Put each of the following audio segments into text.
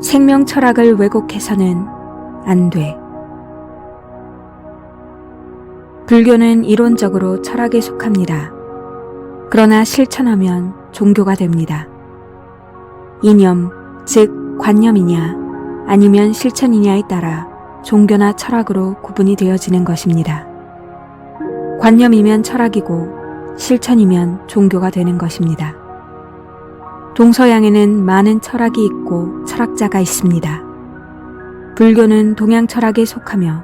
생명 철학을 왜곡해서는 안 돼. 불교는 이론적으로 철학에 속합니다. 그러나 실천하면 종교가 됩니다. 이념, 즉 관념이냐 아니면 실천이냐에 따라 종교나 철학으로 구분이 되어지는 것입니다. 관념이면 철학이고 실천이면 종교가 되는 것입니다. 동서양에는 많은 철학이 있고 철학자가 있습니다. 불교는 동양 철학에 속하며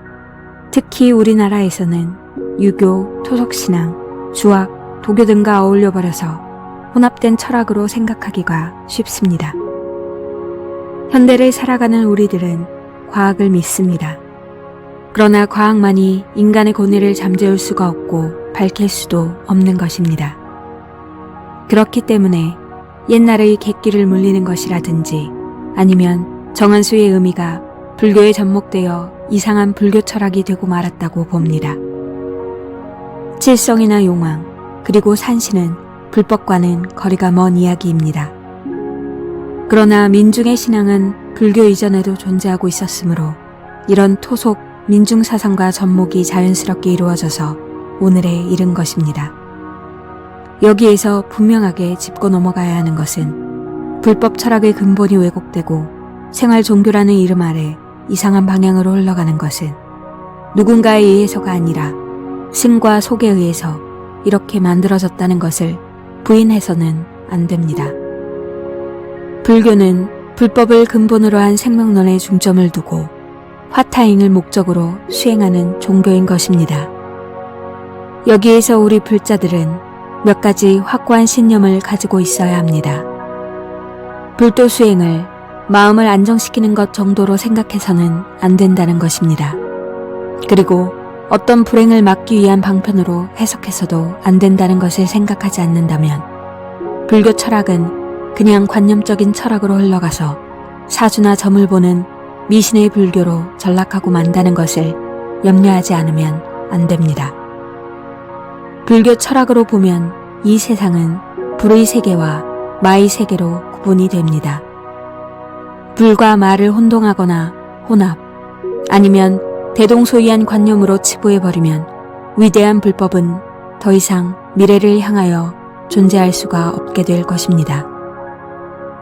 특히 우리나라에서는 유교, 토속신앙, 주학, 도교 등과 어울려버려서 혼합된 철학으로 생각하기가 쉽습니다. 현대를 살아가는 우리들은 과학을 믿습니다. 그러나 과학만이 인간의 고뇌를 잠재울 수가 없고 밝힐 수도 없는 것입니다. 그렇기 때문에 옛날의 객기를 물리는 것이라든지 아니면 정한수의 의미가 불교에 접목되어 이상한 불교 철학이 되고 말았다고 봅니다. 칠성이나 용왕 그리고 산신은 불법과는 거리가 먼 이야기입니다. 그러나 민중의 신앙은 불교 이전에도 존재하고 있었으므로 이런 토속 민중사상과 접목이 자연스럽게 이루어져서 오늘에 이른 것입니다. 여기에서 분명하게 짚고 넘어가야 하는 것은 불법 철학의 근본이 왜곡되고 생활 종교라는 이름 아래 이상한 방향으로 흘러가는 것은 누군가에 의해서가 아니라 승과 속에 의해서 이렇게 만들어졌다는 것을 부인해서는 안 됩니다. 불교는 불법을 근본으로 한 생명론에 중점을 두고 화타행을 목적으로 수행하는 종교인 것입니다. 여기에서 우리 불자들은 몇 가지 확고한 신념을 가지고 있어야 합니다. 불도 수행을 마음을 안정시키는 것 정도로 생각해서는 안 된다는 것입니다. 그리고 어떤 불행을 막기 위한 방편으로 해석해서도 안 된다는 것을 생각하지 않는다면 불교 철학은 그냥 관념적인 철학으로 흘러가서 사주나 점을 보는 미신의 불교로 전락하고 만다는 것을 염려하지 않으면 안 됩니다. 불교 철학으로 보면 이 세상은 불의 세계와 마의 세계로 구분이 됩니다. 불과 마를 혼동하거나 혼합 아니면 대동소이한 관념으로 치부해버리면 위대한 불법은 더 이상 미래를 향하여 존재할 수가 없게 될 것입니다.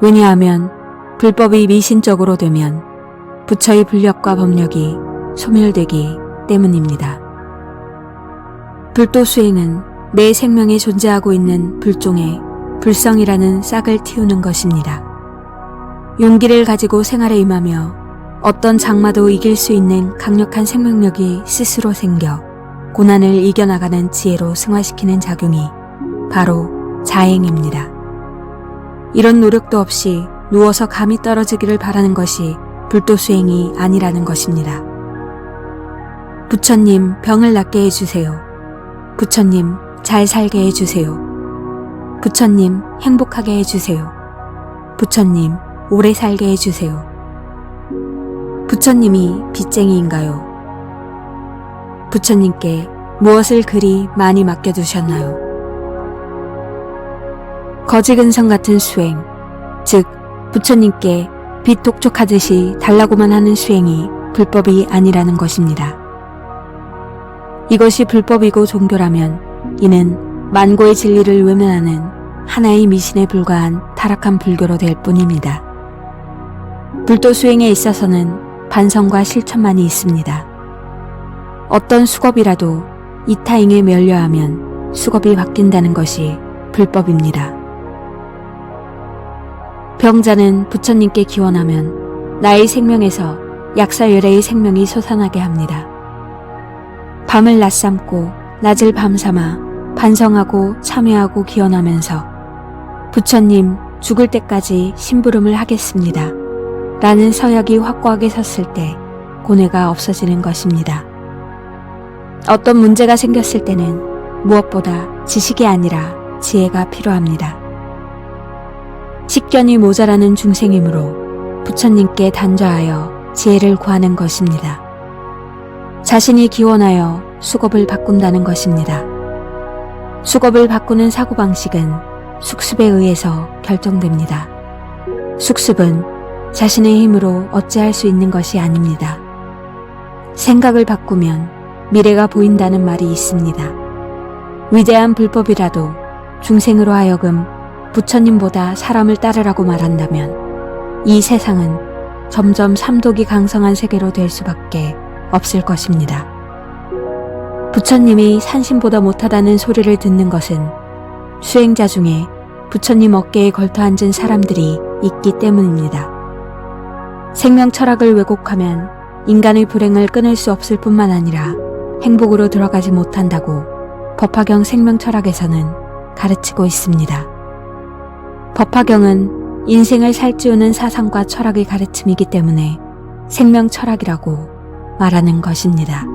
왜냐하면 불법이 미신적으로 되면 부처의 불력과 법력이 소멸되기 때문입니다. 불도 수행은 내 생명에 존재하고 있는 불종의 불성이라는 싹을 틔우는 것입니다. 용기를 가지고 생활에 임하며 어떤 장마도 이길 수 있는 강력한 생명력이 스스로 생겨 고난을 이겨나가는 지혜로 승화시키는 작용이 바로 자행입니다. 이런 노력도 없이 누워서 감이 떨어지기를 바라는 것이 불도 수행이 아니라는 것입니다. 부처님 병을 낫게 해주세요. 부처님 잘 살게 해주세요. 부처님 행복하게 해주세요. 부처님 오래 살게 해주세요. 부처님이 빚쟁이인가요? 부처님께 무엇을 그리 많이 맡겨두셨나요? 거지근성 같은 수행, 즉 부처님께 빚 독촉하듯이 달라고만 하는 수행이 불법이 아니라는 것입니다. 이것이 불법이고 종교라면 이는 만고의 진리를 외면하는 하나의 미신에 불과한 타락한 불교로 될 뿐입니다. 불도 수행에 있어서는 반성과 실천만이 있습니다. 어떤 수겁이라도 이타행에 면려하면 수겁이 바뀐다는 것이 불법입니다. 병자는 부처님께 기원하면 나의 생명에서 약사열애의 생명이 솟아나게 합니다. 밤을 낮삼고 낮을 밤삼아 반성하고 참여하고 기원하면서 부처님 죽을 때까지 심부름을 하겠습니다. 라는 서약이 확고하게 섰을 때 고뇌가 없어지는 것입니다. 어떤 문제가 생겼을 때는 무엇보다 지식이 아니라 지혜가 필요합니다. 식견이 모자라는 중생이므로 부처님께 단좌하여 지혜를 구하는 것입니다. 자신이 기원하여 수겁을 바꾼다는 것입니다. 수겁을 바꾸는 사고방식은 숙습에 의해서 결정됩니다. 숙습은 자신의 힘으로 어찌할 수 있는 것이 아닙니다. 생각을 바꾸면 미래가 보인다는 말이 있습니다. 위대한 불법이라도 중생으로 하여금 부처님보다 사람을 따르라고 말한다면 이 세상은 점점 삼독이 강성한 세계로 될 수밖에 없을 것입니다. 부처님이 산신보다 못하다는 소리를 듣는 것은 수행자 중에 부처님 어깨에 걸터 앉은 사람들이 있기 때문입니다. 생명 철학을 왜곡하면 인간의 불행을 끊을 수 없을 뿐만 아니라 행복으로 들어가지 못한다고 법화경 생명 철학에서는 가르치고 있습니다. 법화경은 인생을 살찌우는 사상과 철학의 가르침이기 때문에 생명 철학이라고 말하는 것입니다.